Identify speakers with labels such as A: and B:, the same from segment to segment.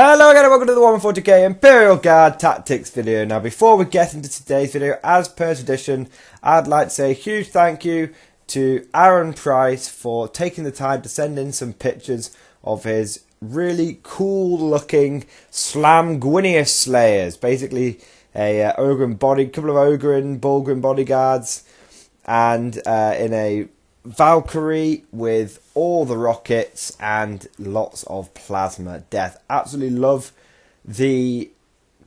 A: Hello again and welcome to the Warhammer 40K Imperial Guard Tactics video. Now before we get into today's video, as per tradition, I'd like to say a huge thank you to Aaron Price for taking the time to send in some pictures of his really cool looking Slamguinius Slayers. Basically a couple of Ogre and Bulgrim bodyguards, and in a Valkyrie with all the rockets and lots of plasma death. Absolutely love the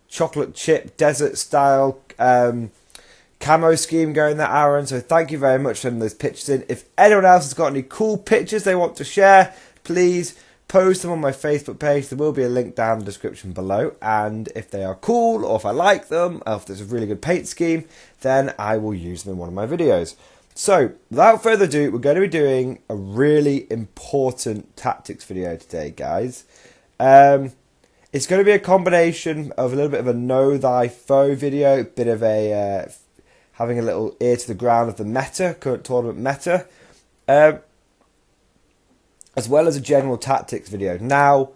A: chocolate chip desert style camo scheme going there, Aaron. So thank you very much for sending those pictures in. If anyone else has got any cool pictures they want to share, please post them on my Facebook page. There will be a link down in the description below. And if they are cool, or if I like them, or if there's a really good paint scheme, then I will use them in one of my videos. So, without further ado, we're going to be doing a really important tactics video today, guys. It's going to be a combination of a little bit of a know thy foe video, a bit of a having a little ear to the ground of the meta, current tournament meta, as well as a general tactics video. Now,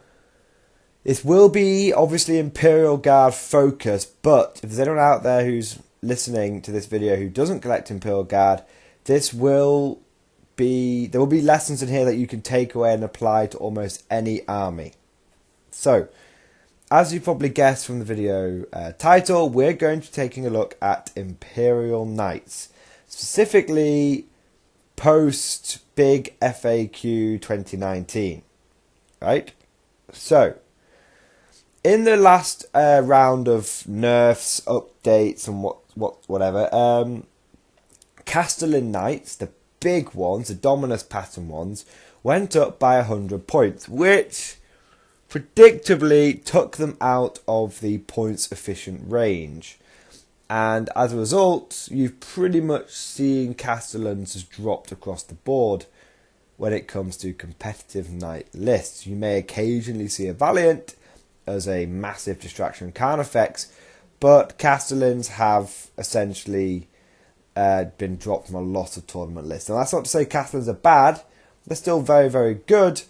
A: this will be obviously Imperial Guard focused, but if there's anyone out there who's listening to this video who doesn't collect Imperial Guard, there will be lessons in here that you can take away and apply to almost any army. So, as you probably guessed from the video title, we're going to be taking a look at Imperial Knights, specifically post big FAQ 2019, right? So, in the last round of nerfs, updates, and whatever, Castellan Knights, the big ones, the Dominus pattern ones, went up by 100 points, which predictably took them out of the points efficient range. And as a result, you've pretty much seen Castellans has dropped across the board when it comes to competitive knight lists. You may occasionally see a Valiant as a massive distraction card effects, but Castellans have essentially been dropped from a lot of tournament lists. And that's not to say Castellans are bad, they're still very, very good,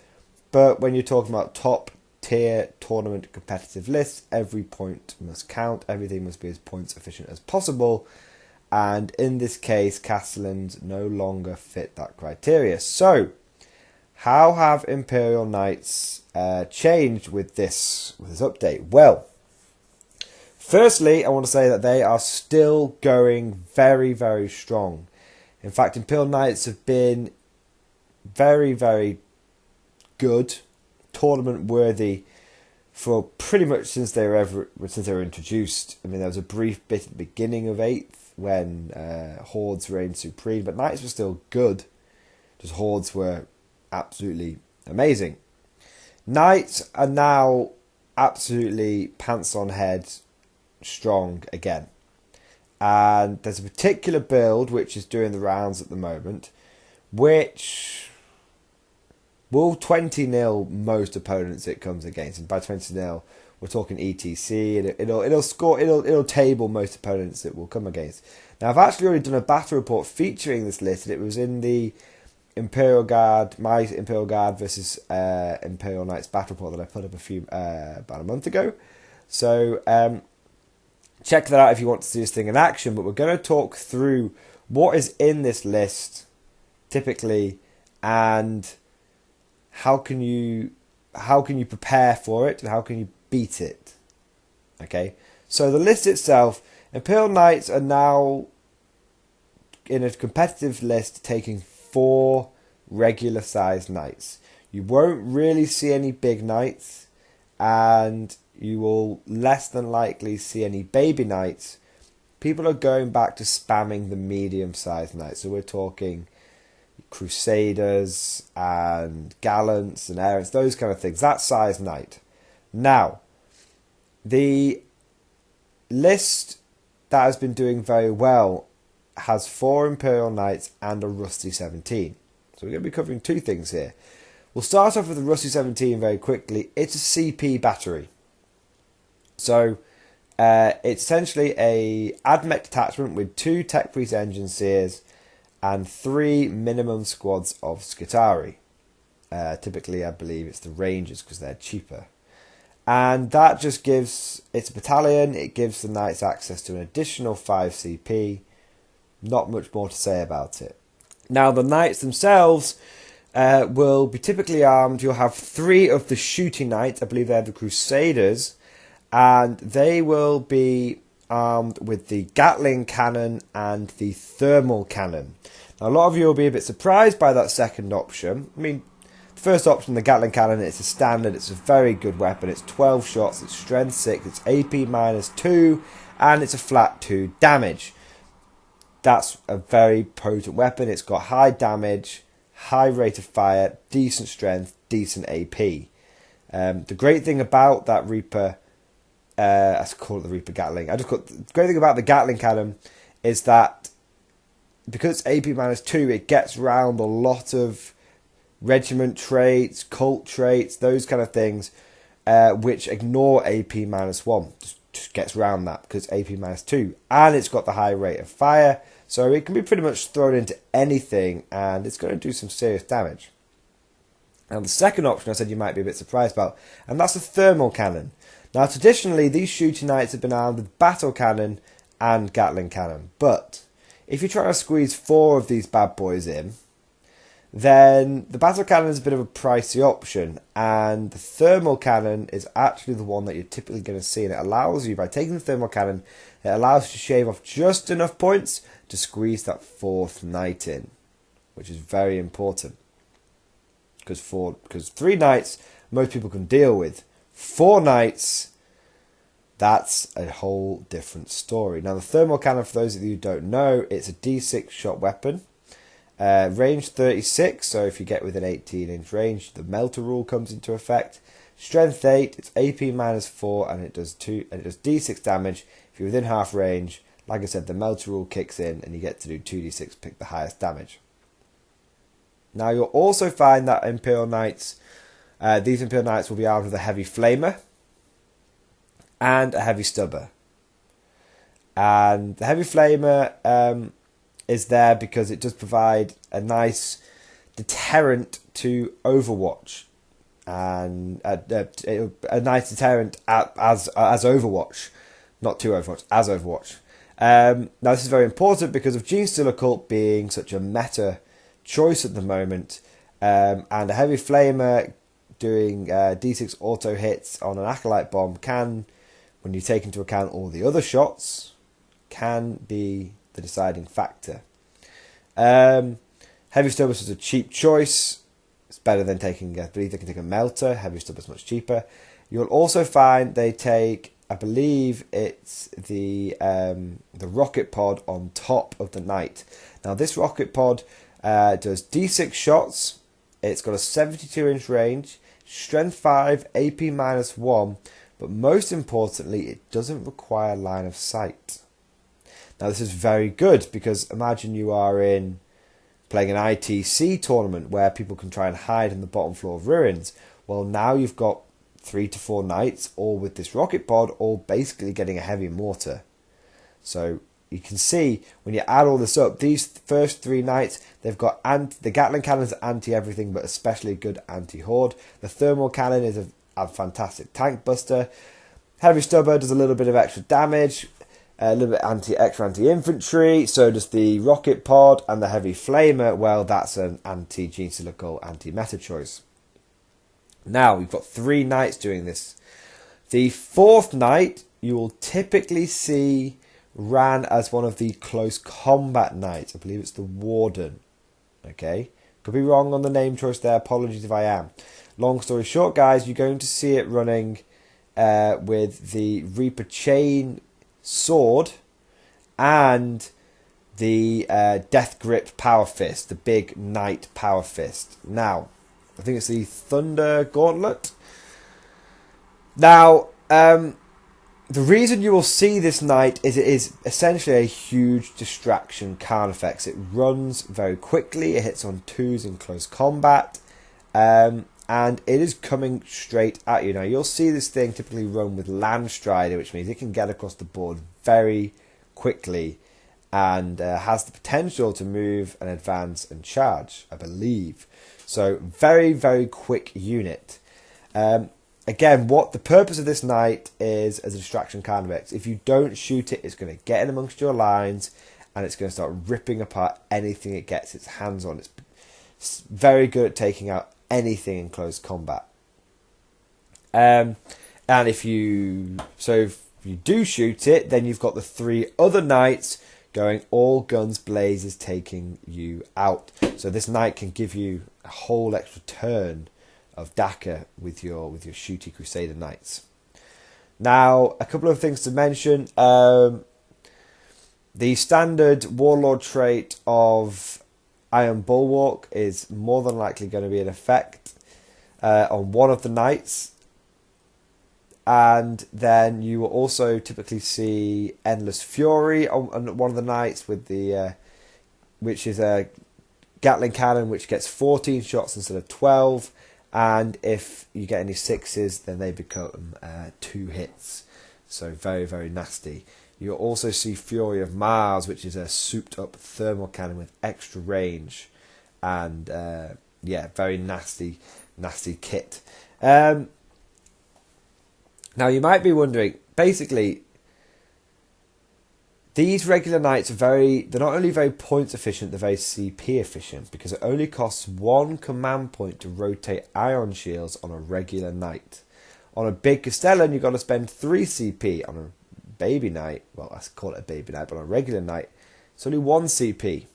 A: but when you're talking about top tier tournament competitive lists, every point must count, everything must be as points efficient as possible, and in this case Castellans no longer fit that criteria. So how have Imperial Knights changed with this update? Well, firstly, I want to say that they are still going very, very strong. In fact, Imperial Knights have been very, very good, tournament worthy for pretty much since they were introduced. I mean, there was a brief bit at the beginning of 8th when Hordes reigned supreme, but Knights were still good. Just Hordes were absolutely amazing. Knights are now absolutely pants on head strong again, and there's a particular build which is doing the rounds at the moment, which will 20-0 most opponents it comes against, and by 20-0 we're talking ETC, and it'll table most opponents it will come against. Now, I've actually already done a battle report featuring this list, and it was in the Imperial Guard, my Imperial Guard versus Imperial Knights battle report that I put up about a month ago. So check that out if you want to see this thing in action. But we're going to talk through what is in this list typically, and how can you prepare for it, and how can you beat it. Okay, so the list itself, Imperial Knights are now in a competitive list taking 4 regular sized knights. You won't really see any big knights, and you will less than likely see any baby knights. People are going back to spamming the medium-sized knights. So we're talking Crusaders and Gallants and Errants, those kind of things. That size knight. Now, the list that has been doing very well has 4 Imperial Knights and a Rusty 17. So we're going to be covering 2 things here. We'll start off with the Rusty 17 very quickly. It's a CP battery. So it's essentially a AdMech detachment with 2 Tech Priest Engine Seers and 3 minimum squads of Skitarii. Typically, I believe it's the Rangers because they're cheaper. And that just gives, it's a battalion, it gives the knights access to an additional 5 CP. Not much more to say about it. Now the knights themselves will be typically armed. You'll have 3 of the shooting knights, I believe they're the Crusaders, and they will be armed with the Gatling cannon and the thermal cannon. Now a lot of you will be a bit surprised by that second option. I mean, the first option, the Gatling cannon, it's a standard, it's a very good weapon, it's 12 shots, it's strength 6, it's AP -2, and it's a flat 2 damage. That's a very potent weapon. It's got high damage, high rate of fire, decent strength, decent AP. The great thing about that Reaper, I call it the Reaper Gatling. The great thing about the Gatling cannon is that because it's AP -2, it gets around a lot of regiment traits, cult traits, those kind of things, which ignore AP -1. Just gets around that because AP -2, and it's got the high rate of fire, so it can be pretty much thrown into anything, and it's going to do some serious damage. And the second option I said you might be a bit surprised about, and that's the thermal cannon. Now traditionally these shooting knights have been armed with battle cannon and Gatling cannon, but if you're trying to squeeze 4 of these bad boys in, then the battle cannon is a bit of a pricey option, and the thermal cannon is actually the one that you're typically going to see, and it allows you, by taking the thermal cannon, it allows you to shave off just enough points to squeeze that 4th knight in, which is very important, because 3 knights most people can deal with. 4 knights, that's a whole different story. Now the thermal cannon, for those of you who don't know, it's a D6 shot weapon. Range 36, so if you get within 18-inch range, the melter rule comes into effect. Strength 8, it's AP -4, and it does D6 damage. If you're within half range, like I said, the melter rule kicks in, and you get to do 2d6, pick the highest damage. Now you'll also find that Imperial Knights, these Imperial Knights will be armed with a heavy flamer and a heavy stubber. And the heavy flamer is there because it does provide a nice deterrent to Overwatch, and a nice deterrent as Overwatch, not to Overwatch, as Overwatch. Now this is very important because of Genestealer Cult being such a meta choice at the moment, and a heavy flamer doing D6 auto hits on an Acolyte bomb can, when you take into account all the other shots, can be the deciding factor. Heavy Stubbers is a cheap choice. It's better than taking, I believe they can take a melter. Heavy Stubbers much cheaper. You'll also find they take, I believe it's the rocket pod on top of the knight. Now this rocket pod does D6 shots. It's got a 72-inch range, strength 5, AP -1, but most importantly, it doesn't require line of sight. Now this is very good because imagine you are playing an ITC tournament where people can try and hide in the bottom floor of ruins. Well, now you've got 3 to 4 knights, all with this rocket pod, all basically getting a heavy mortar. So you can see when you add all this up, these first 3 knights, they've got the Gatling cannon's anti-everything, but especially good anti-horde. The thermal cannon is a fantastic tank buster. Heavy stubber does a little bit of extra damage, a little bit extra anti-infantry. So does the rocket pod, and the heavy flamer, well, that's an anti-Genestealer Cult, anti-meta choice. Now we've got 3 knights doing this. The 4th knight you will typically see ran as one of the close combat knights. I believe it's the Warden. Okay, could be wrong on the name choice there. Apologies if I am. Long story short, guys, you're going to see it running with the Reaper chain sword and the Death Grip Power Fist, the big knight Power Fist. Now, I think it's the Thunder Gauntlet. Now, the reason you will see this knight is it is essentially a huge distraction Carnifex. It runs very quickly, it hits on 2s in close combat, and it is coming straight at you. Now, you'll see this thing typically run with Landstrider, which means it can get across the board very quickly and has the potential to move and advance and charge, I believe. So, very, very quick unit. again, what the purpose of this knight is as a distraction kind of X. If you don't shoot it, it's going to get in amongst your lines and it's going to start ripping apart anything it gets its hands on. It's very good at taking out anything in close combat. And if you do shoot it, then you've got the 3 other knights going all guns blazes, taking you out. So this knight can give you a whole extra turn of Daka with your shooty Crusader knights. Now, a couple of things to mention. The standard warlord trait of Iron Bulwark is more than likely going to be in effect on one of the knights. And then you will also typically see Endless Fury on one of the knights with the which is a Gatling cannon which gets 14 shots instead of 12. And if you get any 6s, then they become 2 hits. So very, very nasty. You'll also see Fury of Mars, which is a souped up thermal cannon with extra range. And very nasty kit. Now you might be wondering, basically, these regular knights they're not only very points efficient, they're very CP efficient, because it only costs 1 command point to rotate ion shields on a regular knight. On a big Castellan, you've got to spend 3 CP. On a baby knight, well, I call it a baby knight, but on a regular knight, it's only 1 CP.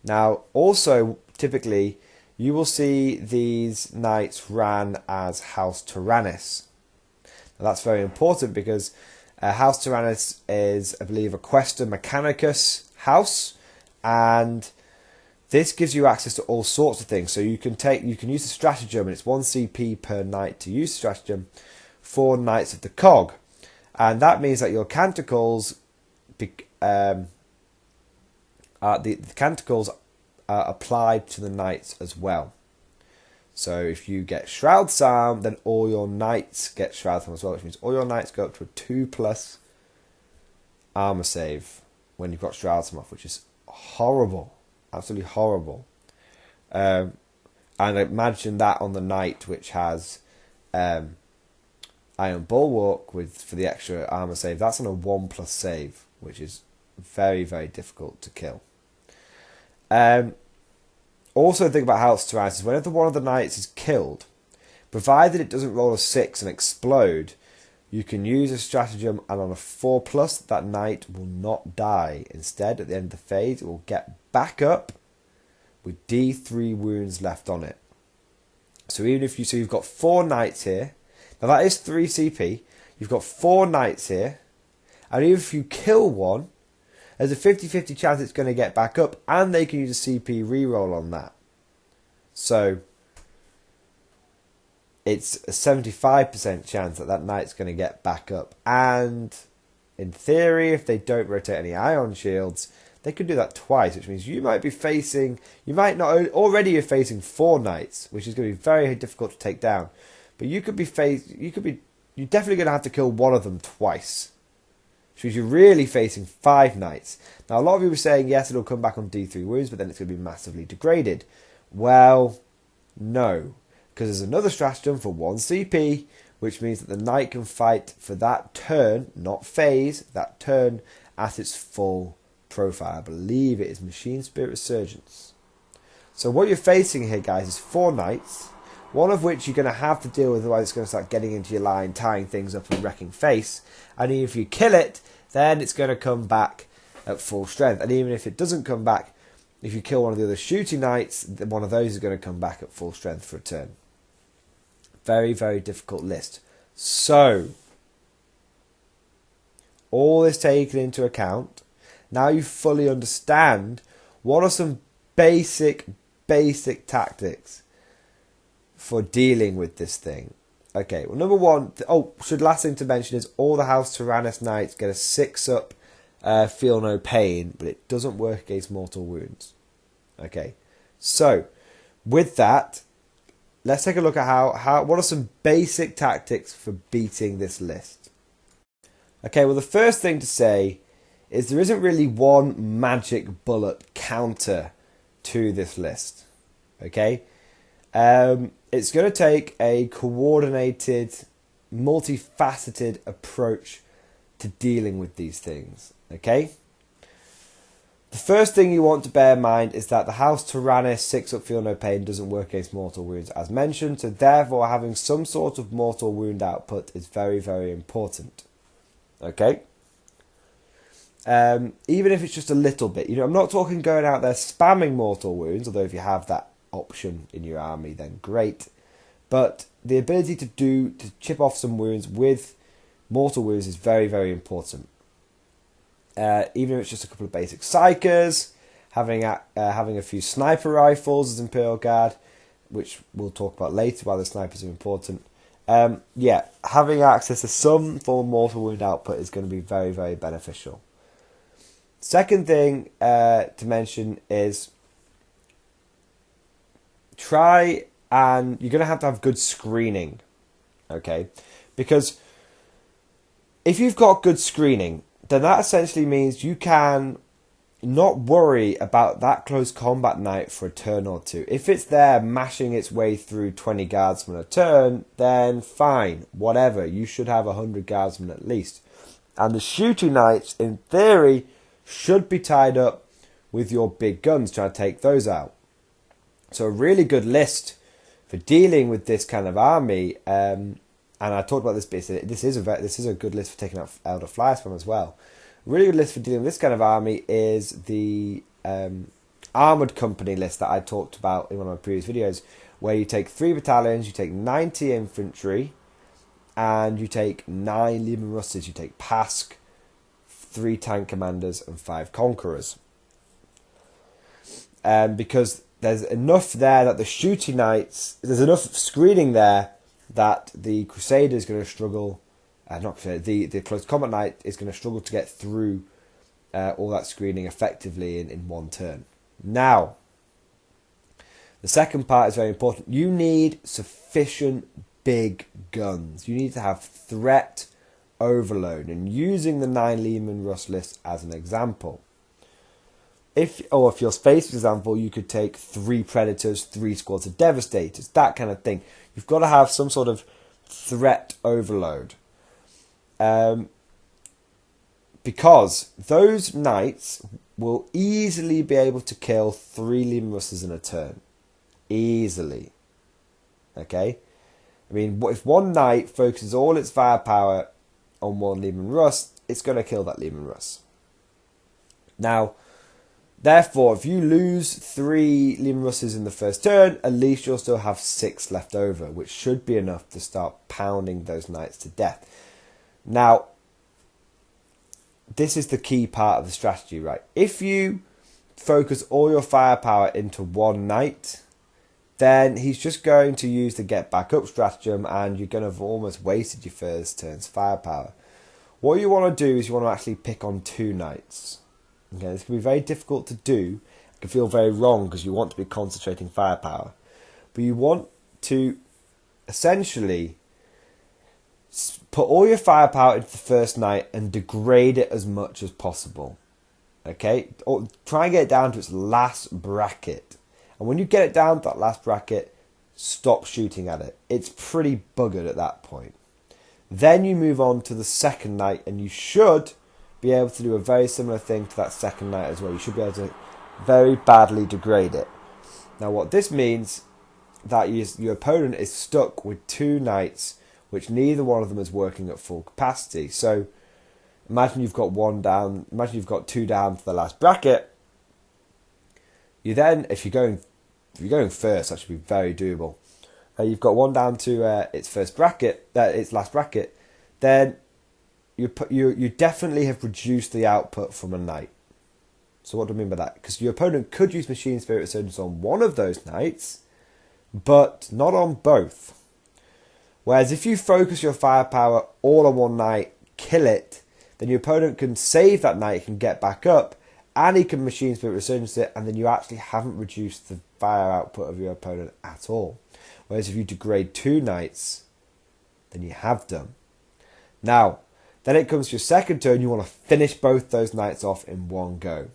A: Now, also, typically, you will see these knights ran as House Tyrannus. Now, that's very important because House Tyrannus is, I believe, a Questa Mechanicus house, and this gives you access to all sorts of things. So you can use the stratagem, and it's 1 CP per knight to use the stratagem for Knights of the Cog, and that means that your canticles, the canticles are applied to the knights as well. So if you get Shroud Psalm, then all your knights get Shroud Psalm as well, which means all your knights go up to a 2+ armor save when you've got Shroud Psalm off, which is horrible, absolutely horrible. And imagine that on the knight which has Iron Bulwark for the extra armor save. That's on a 1+ save, which is very, very difficult to kill. Also, think about House Tyrannus. Whenever one of the knights is killed, provided it doesn't roll a 6 and explode, you can use a stratagem, and on a 4+, that knight will not die. Instead, at the end of the phase, it will get back up with D3 wounds left on it. So even if you've got 4 knights here, now that is 3 CP. You've got 4 knights here, and even if you kill one, there's a 50-50 chance it's going to get back up, and they can use a CP reroll on that. So it's a 75% chance that knight's going to get back up. And in theory, if they don't rotate any ion shields, they could do that twice, which means you might facing 4 knights, which is going to be very difficult to take down. But you're definitely going to have to kill one of them twice. Which means you're really facing 5 knights. Now, a lot of you were saying, yes, it'll come back on D3 wounds, but then it's going to be massively degraded. Well, no. Because there's another stratagem for 1 CP, which means that the knight can fight for that turn, not phase, that turn at its full profile. I believe it is Machine Spirit Resurgence. So what you're facing here, guys, is 4 knights, one of which you're going to have to deal with, otherwise it's going to start getting into your line, tying things up and wrecking face. And even if you kill it, then it's going to come back at full strength. And even if it doesn't come back, if you kill one of the other shooting knights, then one of those is going to come back at full strength for a turn. Very, very difficult list. So, all this taken into account, now you fully understand what are some basic tactics for dealing with this thing. Okay, well, number one, last thing to mention is all the House Tyrannus knights get a 6-up feel no pain, but it doesn't work against mortal wounds. Okay, so with that, let's take a look at what are some basic tactics for beating this list. Okay, well, the first thing to say is there isn't really one magic bullet counter to this list. Okay, It's going to take a coordinated, multifaceted approach to dealing with these things. Okay? The first thing you want to bear in mind is that the House Tyrannus 6-up Feel No Pain doesn't work against mortal wounds as mentioned, so therefore having some sort of mortal wound output is very, very important. Okay? Even if it's just a little bit. I'm not talking going out there spamming mortal wounds, although if you have that option in your army then great. But the ability to chip off some wounds with mortal wounds is very, very important. Even if it's just a couple of basic psychers, having a few sniper rifles as Imperial Guard, which we'll talk about later why the snipers are important. Having access to some form of mortal wound output is going to be very, very beneficial. Second thing to mention is you're going to have good screening, okay? Because if you've got good screening, then that essentially means you can not worry about that close combat knight for a turn or two. If it's there mashing its way through 20 guardsmen a turn, then fine, whatever. You should have 100 guardsmen at least. And the shooting knights, in theory, should be tied up with your big guns, trying to take those out. So a really good list for dealing with this kind of army, and I talked about this bit. This is a good list for taking out Elder Flyer Spam as well. A really good list for dealing with this kind of army is the Armoured Company list that I talked about in one of my previous videos, where you take 3 battalions, you take 90 infantry, and you take 9 Leman Russes. You take Pask, 3 tank commanders, and 5 conquerors. Because there's enough there that the shooting knights, there's enough screening there that the Crusader is going to struggle, the close combat knight is going to struggle to get through all that screening effectively in one turn. Now, the second part is very important. You need sufficient big guns. You need to have threat overload, and using the 9 Leman Russ list as an example. If you're Space, for example, you could take 3 Predators, 3 squads of Devastators, that kind of thing. You've got to have some sort of threat overload. Because those knights will easily be able to kill 3 Leman Russes in a turn. Easily. Okay? I mean, if one knight focuses all its firepower on one Leman Russ, it's going to kill that Leman Russ. Now, therefore, if you lose 3 Leman Russes in the first turn, at least you'll still have 6 left over, which should be enough to start pounding those knights to death. Now, this is the key part of the strategy, right? If you focus all your firepower into one knight, then he's just going to use the get back up stratagem, and you're going to have almost wasted your first turn's firepower. What you want to do is you want to actually pick on 2 knights. Okay, this can be very difficult to do. It can feel very wrong because you want to be concentrating firepower. But you want to essentially put all your firepower into the first knight and degrade it as much as possible. Okay? Or try and get it down to its last bracket. And when you get it down to that last bracket, stop shooting at it. It's pretty buggered at that point. Then you move on to the second knight, and you should be able to do a very similar thing to that second knight as well. You should be able to very badly degrade it. Now what this means that your opponent is stuck with 2 knights which neither one of them is working at full capacity. So imagine you've got 2 down to the last bracket. You then, if you're going first, that should be very doable. You've got 1 down to its last bracket, then you definitely have reduced the output from a knight. So what do I mean by that? Because your opponent could use Machine Spirit Resurgence on one of those knights, but not on both. Whereas if you focus your firepower all on one knight, kill it, then your opponent can save that knight, can get back up, and he can Machine Spirit Resurgence it, and then you actually haven't reduced the fire output of your opponent at all. Whereas if you degrade 2 knights, then you have done. Now, then it comes to your second turn, you want to finish both those knights off in one go.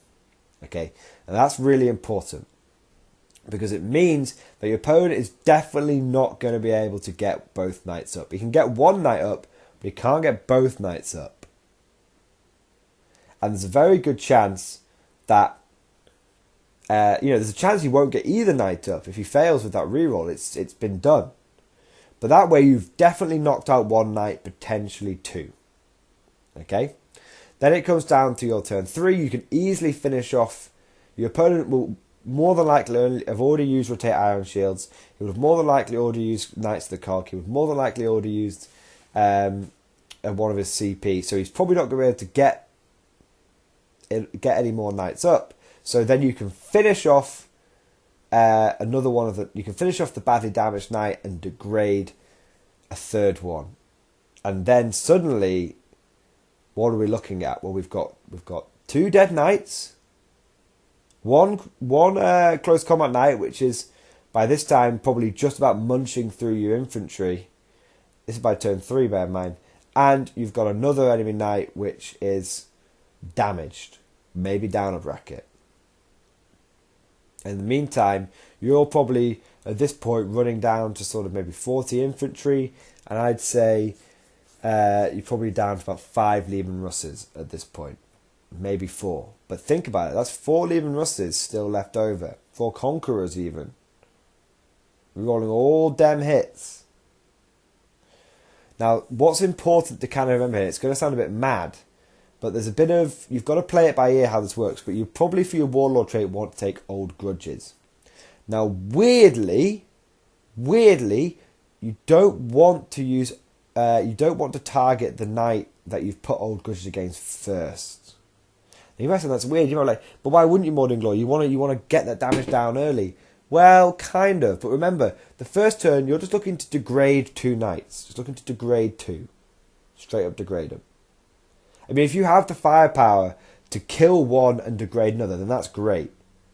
A: Okay, and that's really important. because it means that your opponent is definitely not going to be able to get both knights up. He can get one knight up, but he can't get both knights up. And there's a very good chance that, there's a chance he won't get either knight up. If he fails with that reroll, it's been done. But that way you've definitely knocked out one knight, potentially two. Okay? Then it comes down to your turn 3. You can easily finish off. Your opponent will more than likely have already used rotate iron shields. He would have more than likely already used knights of the cog. He would have more than likely already used one of his CP. So he's probably not going to be able to get any more knights up. So then you can finish off another one of the. You can finish off the badly damaged knight and degrade a third one, and then suddenly, what are we looking at? Well, we've got 2 dead knights, one close combat knight, which is by this time probably just about munching through your infantry. This is by turn 3, bear in mind, and you've got another enemy knight which is damaged, maybe down a bracket. In the meantime, you're probably, at this point, running down to sort of maybe 40 infantry, and I'd say you're probably down to about 5 Leman Russes at this point. Maybe 4. But think about it, that's 4 Leman Russes still left over. 4 Conquerors even. Rolling all damn hits. Now, what's important to kind of remember here, it's going to sound a bit mad, but there's a bit of, you've got to play it by ear how this works, but you probably for your Warlord trait want to take Old Grudges. Now, weirdly, you don't want to use, you don't want to target the knight that you've put Old Grudges against first. Now, you might say that's weird, you might be like, but why wouldn't you Mordian Glory? You want to get that damage down early. Well, kind of, but remember, the first turn, you're just looking to degrade 2 knights. Just looking to degrade 2. Straight up degrade them. I mean, if you have the firepower to kill one and degrade another, then that's great.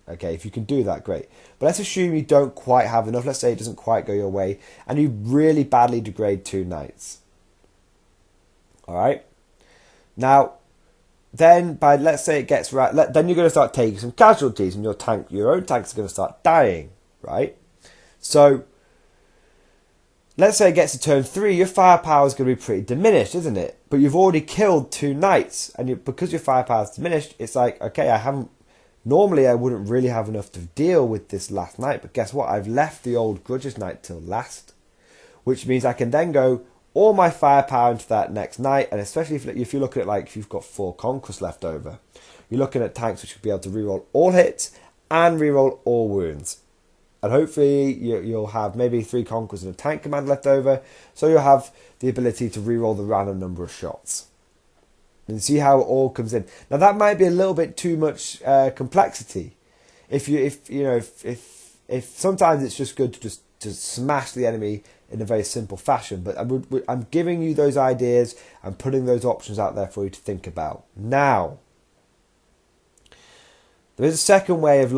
A: Okay, if you can do that, great. But let's assume you don't quite have enough. Let's say it doesn't quite go your way, and you really badly degrade 2 knights. Alright? Now, then, let's say it gets right, then you're going to start taking some casualties, and your own tanks are going to start dying, right? So, let's say it gets to turn 3, your firepower is going to be pretty diminished, isn't it? But you've already killed 2 knights, and because your firepower is diminished, it's like, okay, normally I wouldn't really have enough to deal with this last knight, but guess what? I've left the Old Grudges knight till last, which means I can then go all my firepower into that next knight, and especially if you look at it like if you've got 4 Conquest left over, you're looking at tanks which will be able to reroll all hits and reroll all wounds. And hopefully you'll have maybe 3 Conquerors and a tank command left over, so you'll have the ability to reroll the random number of shots. And see how it all comes in. Now that might be a little bit too much complexity. If sometimes it's just good to smash the enemy in a very simple fashion. But I'm giving you those ideas and putting those options out there for you to think about. Now, there is a second way of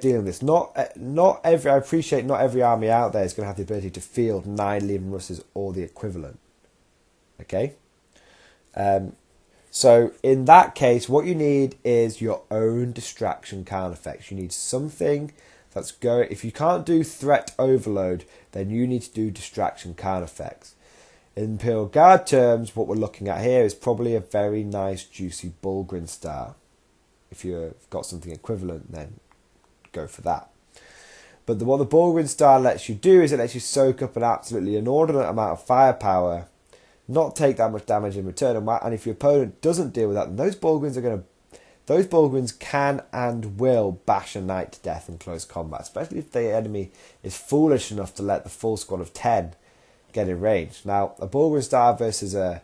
A: dealing with this. I appreciate not every army out there is going to have the ability to field 9 Leman Russes or the equivalent. Okay. So in that case, what you need is your own distraction card effects. You need something that's going. If you can't do threat overload, then you need to do distraction card effects. In Imperial Guard terms, what we're looking at here is probably a very nice, juicy Bulgrin Star. If you've got something equivalent, then go for that. But what the Bulgrin Star lets you do is it lets you soak up an absolutely inordinate amount of firepower, not take that much damage in return, and if your opponent doesn't deal with that, then those Bulgrins can and will bash a knight to death in close combat, especially if the enemy is foolish enough to let the full squad of 10 get in range. Now, a Bulgrin Star versus a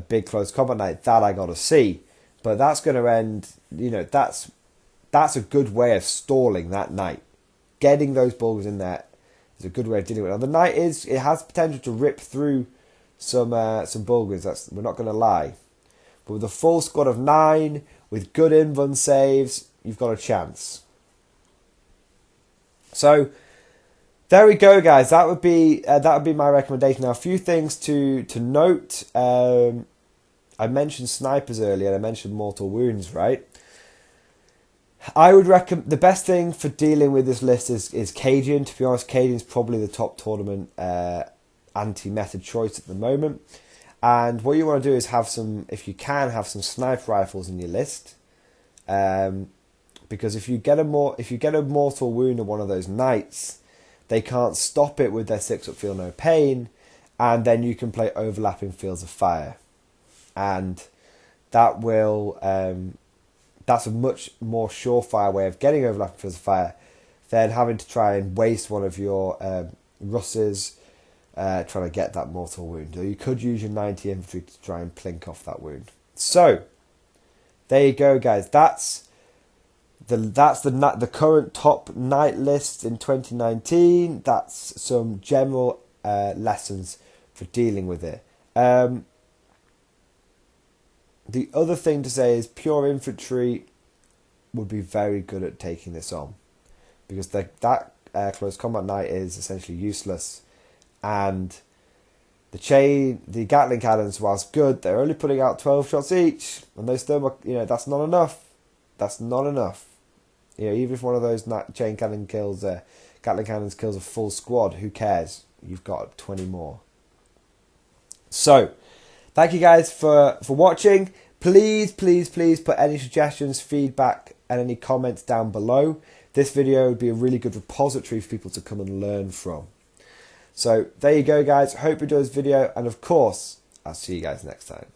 A: big close combat knight, that I got to see, but that's going to end. That's a good way of stalling that knight. Getting those Bulgrins in there is a good way of dealing with it. Now, the knight has potential to rip through some Bulgrins. We're not going to lie, but with a full squad of 9 with good invuln saves, you've got a chance. So there we go, guys. That would be my recommendation. Now, a few things to note. I mentioned snipers earlier, and I mentioned mortal wounds, right? I would recommend the best thing for dealing with this list is Cadian. To be honest, Cadian's probably the top tournament anti-meta choice at the moment. And what you want to do is have some, if you can, have some sniper rifles in your list. Because if you get a mortal wound on one of those knights, they can't stop it with their 6-up feel no pain, and then you can play overlapping fields of fire, and that will that's a much more surefire way of getting overlapping fields of fire than having to try and waste one of your Russes trying to get that mortal wound. Or you could use your 90 infantry to try and plink off that wound. So there you go, guys. That's the current top knight list in 2019. That's some general lessons for dealing with it. The other thing to say is pure infantry would be very good at taking this on, because that close combat knight is essentially useless, and the Gatling cannons, whilst good, they're only putting out 12 shots each, and those thermal, that's not enough. That's not enough. Even if one of those chain cannon kills, Gatling cannons kills a full squad, who cares? You've got 20 more. So, thank you guys for watching. Please put any suggestions, feedback, and any comments down below. This video would be a really good repository for people to come and learn from. So, there you go, guys. Hope you enjoyed this video, and of course, I'll see you guys next time.